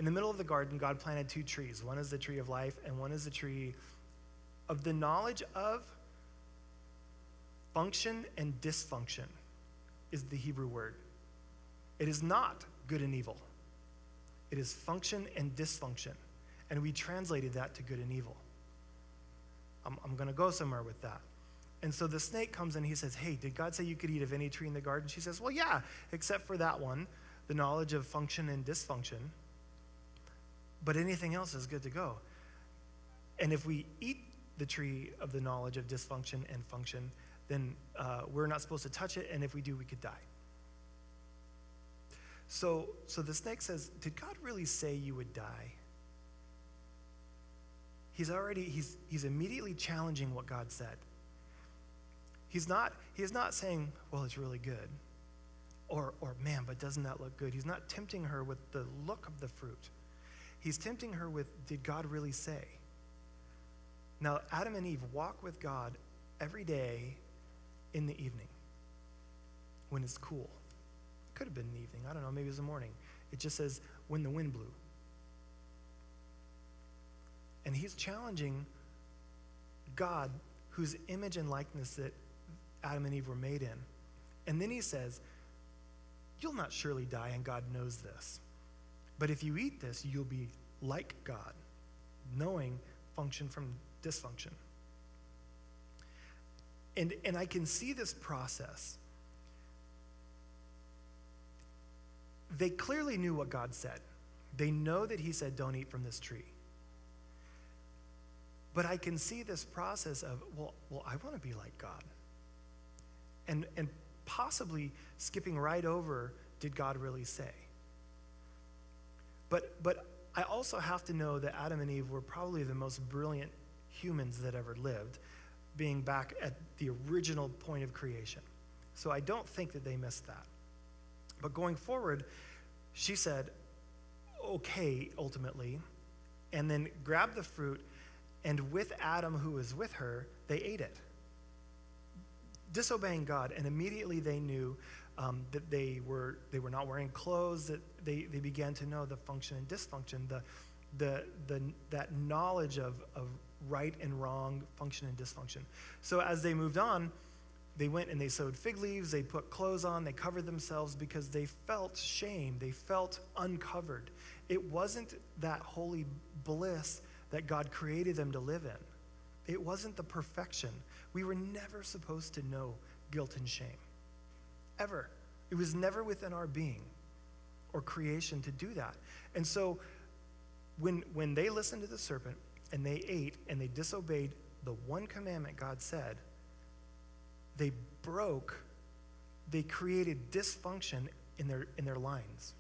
In the middle of the garden, God planted two trees. One is the tree of life, and one is the tree of the knowledge of function and dysfunction is the Hebrew word. It is not good and evil. It is function and dysfunction. And we translated that to good and evil. I'm going to go somewhere with that. And so the snake comes and he says, hey, did God say you could eat of any tree in the garden? She says, well, yeah, except for that one, the knowledge of function and dysfunction. But anything else is good to go. And if we eat the tree of the knowledge of dysfunction and function, then we're not supposed to touch it, and if we do, we could die. So the snake says, did God really say you would die? He's immediately challenging what God said. He is not saying, well, it's really good. Or man, but doesn't that look good? He's not tempting her with the look of the fruit. He's tempting her with, did God really say? Now, Adam and Eve walk with God every day in the evening when it's cool. Could have been in the evening. I don't know. Maybe it was the morning. It just says when the wind blew. And he's challenging God, whose image and likeness that Adam and Eve were made in. And then he says, you'll not surely die, and God knows this. But if you eat this, you'll be like God, knowing function from dysfunction. And I can see this process. They clearly knew what God said. They know that he said, don't eat from this tree. But I can see this process of, well, I want to be like God. And possibly skipping right over, did God really say? But I also have to know that Adam and Eve were probably the most brilliant humans that ever lived, being back at the original point of creation. So I don't think that they missed that. But going forward, she said, okay, ultimately, and then grabbed the fruit, and with Adam, who was with her, they ate it, disobeying God. And immediately they knew that they were not wearing clothes, that they began to know the function and dysfunction, that knowledge of right and wrong, function and dysfunction. So as they moved on, they went and they sewed fig leaves, they put clothes on, they covered themselves because they felt shame, they felt uncovered. It wasn't that holy bliss that God created them to live in. It wasn't the perfection. We were never supposed to know guilt and shame. Ever. It was never within our being or creation to do that. And so when they listened to the serpent and they ate and they disobeyed the one commandment God said, they created dysfunction in their lines,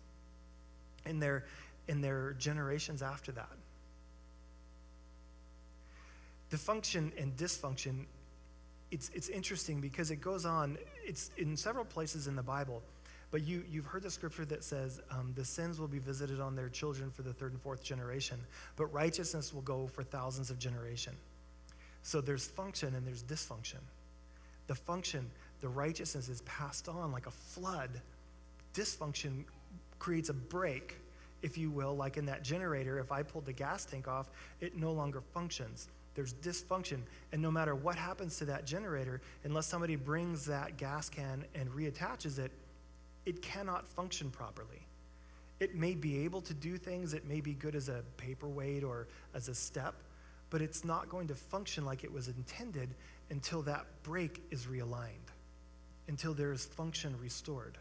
in their generations after that. The function and dysfunction, it's interesting because it goes on, it's in several places in the Bible, but you've heard the scripture that says the sins will be visited on their children for the third and fourth generation, but righteousness will go for thousands of generations. So there's function and there's dysfunction. The function, the righteousness is passed on like a flood. Dysfunction creates a break, if you will, like in that generator. If I pulled the gas tank off, it no longer functions. There's dysfunction, and no matter what happens to that generator, unless somebody brings that gas can and reattaches it, it cannot function properly. It may be able to do things, it may be good as a paperweight or as a step, but it's not going to function like it was intended until that break is realigned, until there is function restored.